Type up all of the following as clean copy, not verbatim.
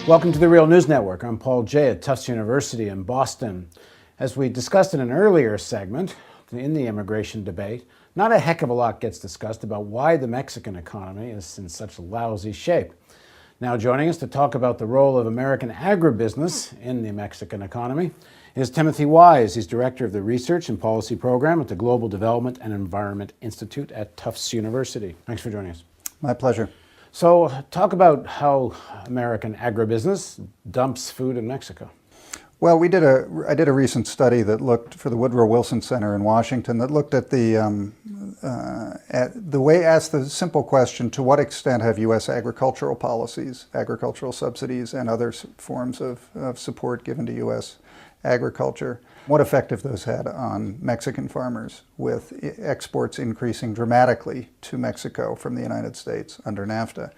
Welcome to the Real News Network. I'm Paul Jay at Tufts University in Boston. As we discussed in an earlier segment in the immigration debate, not a heck of a lot gets discussed about why the Mexican economy is in such lousy shape. Now joining us to talk about the role of American agribusiness in the Mexican economy is Timothy Wise. He's director of the Research and Policy Program at the Global Development and Environment Institute at Tufts University. Thanks for joining us. My pleasure. So talk about how American agribusiness dumps food in Mexico. Well, I did a recent study that looked for the Woodrow Wilson Center in Washington that looked at asked the simple question: to what extent have U.S. agricultural policies, agricultural subsidies, and other forms of support given to U.S. agriculture, what effect have those had on Mexican farmers, with exports increasing dramatically to Mexico from the United States under Nafta?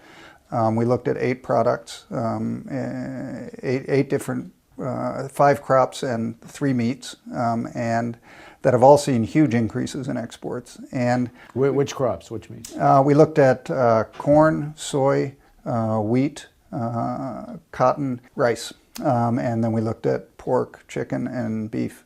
We looked at 8 products, 8 different 5 crops and 3 meats, and that have all seen huge increases in exports. And which crops, which meats? We looked at corn, soy, wheat, cotton, rice, and then we looked at pork, chicken, and beef.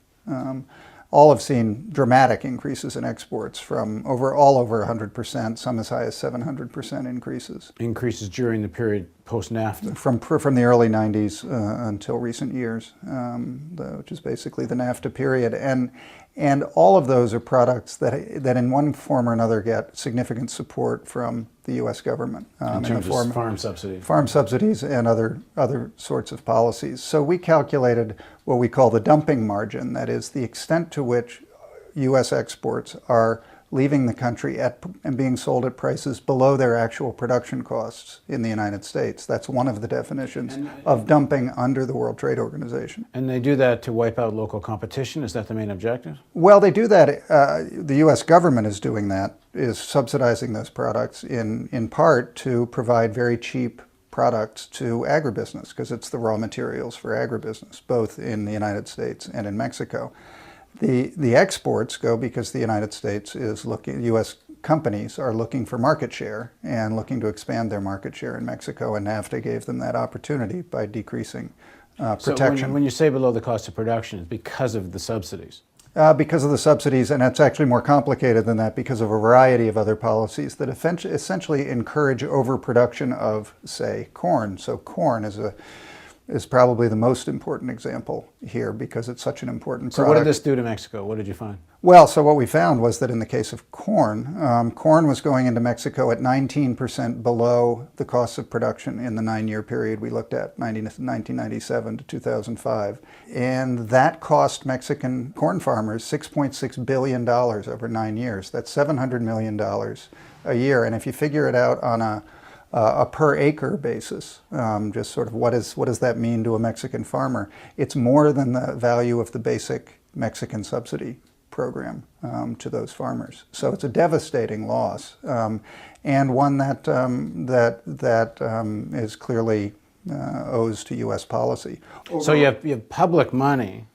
All have seen dramatic increases in exports from all over 100%, some as high as 700% increases. Increases during the period post-NAFTA? From the early 90s until recent years, which is basically the NAFTA period. And all of those are products that in one form or another get significant support from the U.S. government. In terms of farm subsidies? Farm subsidies and other sorts of policies. So we calculated what we call the dumping margin, that is the extent to which U.S. exports are leaving the country and being sold at prices below their actual production costs in the United States. That's one of the definitions of dumping under the World Trade Organization. And they do that to wipe out local competition? Is that the main objective? Well, they do that. The U.S. government is doing that, is subsidizing those products in part to provide very cheap products to agribusiness, because it's the raw materials for agribusiness, both in the United States and in Mexico. The exports go because the United States is looking, U.S. companies are looking for market share and looking to expand their market share in Mexico, and NAFTA gave them that opportunity by decreasing protection. So when you say below the cost of production, it's because of the subsidies? Because of the subsidies, and it's actually more complicated than that, because of a variety of other policies that essentially encourage overproduction of, say, corn. So corn is probably the most important example here because it's such an important product. So what did this do to Mexico? What did you find? Well, so what we found was that in the case of corn, corn was going into Mexico at 19% below the cost of production in the 9-year period we looked at, 1997 to 2005. And that cost Mexican corn farmers $6.6 billion over 9 years. That's $700 million a year. And if you figure it out on a per acre basis, just sort of what does that mean to a Mexican farmer? It's more than the value of the basic Mexican subsidy program to those farmers. So it's a devastating loss, and one that is clearly owes to U.S. policy. So you have public money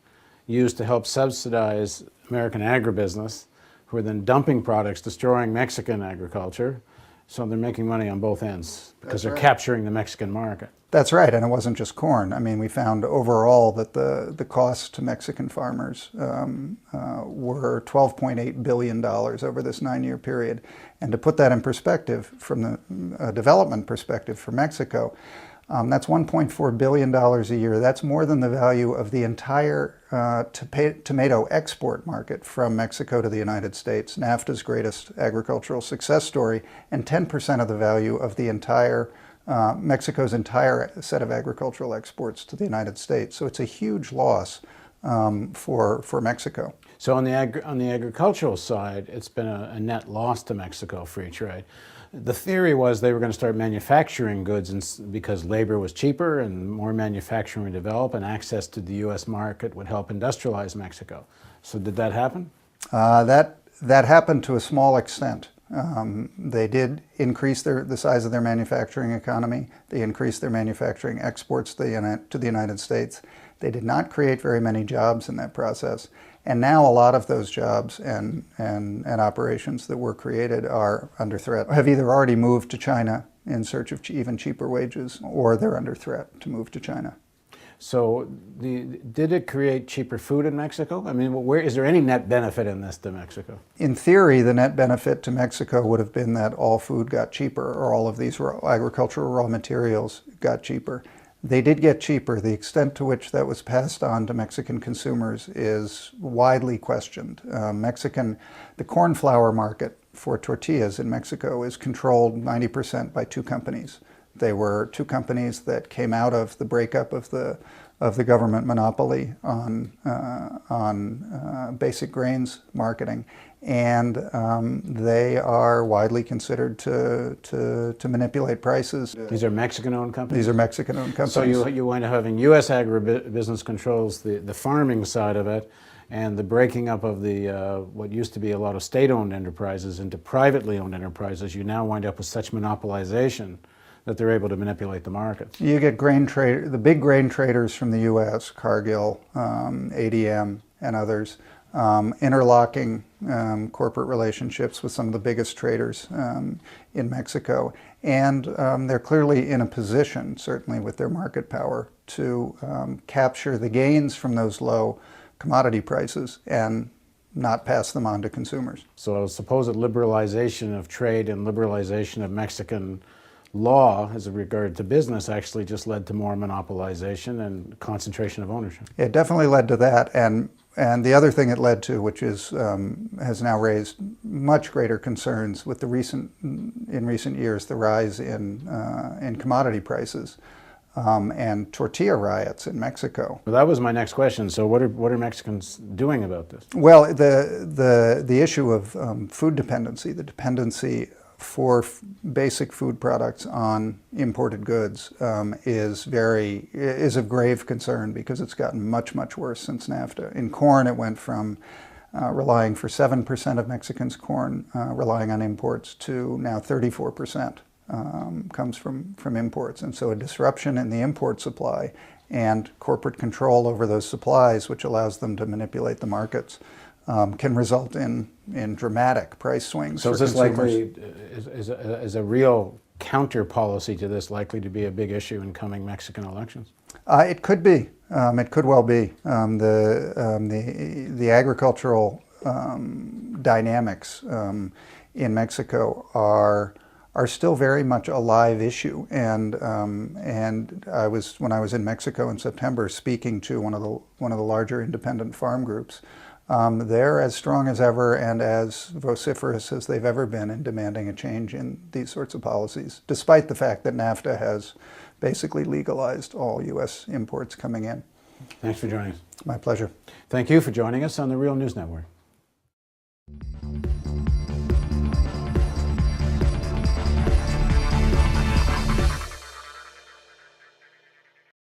used to help subsidize American agribusiness, who are then dumping products, destroying Mexican agriculture. So they're making money on both ends because they're capturing the Mexican market. That's right, and it wasn't just corn. I mean, we found overall that the costs to Mexican farmers were $12.8 billion over this 9-year period. And to put that in perspective, from the development perspective for Mexico, that's $1.4 billion a year. That's more than the value of the entire tomato export market from Mexico to the United States, NAFTA's greatest agricultural success story, and 10% of the value of the entire Mexico's entire set of agricultural exports to the United States. So it's a huge loss for Mexico. So on the agricultural side, it's been a net loss to Mexico, free trade. The theory was they were going to start manufacturing goods because labor was cheaper and more manufacturing would develop, and access to the U.S. market would help industrialize Mexico. So did that happen? That happened to a small extent. They did increase the size of their manufacturing economy. They increased their manufacturing exports to the United States. They did not create very many jobs in that process. And now a lot of those jobs and operations that were created are under threat, have either already moved to China in search of even cheaper wages, or they're under threat to move to China. So did it create cheaper food in Mexico? I mean, where is there any net benefit in this to Mexico? In theory, the net benefit to Mexico would have been that all food got cheaper, or all of these agricultural raw materials got cheaper. They did get cheaper. The extent to which that was passed on to Mexican consumers is widely questioned. The corn flour market for tortillas in Mexico is controlled 90% by two companies. They were two companies that came out of the breakup of the government monopoly on basic grains marketing, and they are widely considered to manipulate prices. These are Mexican-owned companies? These are Mexican-owned companies. So you wind up having U.S. agribusiness controls the farming side of it, and the breaking up of the what used to be a lot of state-owned enterprises into privately owned enterprises. You now wind up with such monopolization that they're able to manipulate the markets. You get the big grain traders from the U.S., Cargill, ADM, and others, interlocking corporate relationships with some of the biggest traders in Mexico. And they're clearly in a position, certainly with their market power, to capture the gains from those low commodity prices and not pass them on to consumers. So supposed liberalization of trade and liberalization of Mexican law as regard to business actually just led to more monopolization and concentration of ownership. It definitely led to that, and the other thing it led to, which is has now raised much greater concerns with in recent years, the rise in commodity prices and tortilla riots in Mexico. Well, that was my next question. So what are Mexicans doing about this? Well, the issue of food dependency, the dependency for basic food products on imported goods is of grave concern, because it's gotten much worse since NAFTA. In corn, it went from relying for 7% of Mexicans' corn relying on imports to now 34% comes from imports. And so a disruption in the import supply and corporate control over those supplies, which allows them to manipulate the markets, can result in dramatic price swings. So for is this consumers. likely, is a real counter policy to this likely to be a big issue in coming Mexican elections? It could be. It could well be. The agricultural dynamics in Mexico are still very much a live issue, and when I was in Mexico in September speaking to one of the larger independent farm groups. They're as strong as ever and as vociferous as they've ever been in demanding a change in these sorts of policies, despite the fact that NAFTA has basically legalized all U.S. imports coming in. Thanks for joining us. My pleasure. Thank you for joining us on the Real News Network.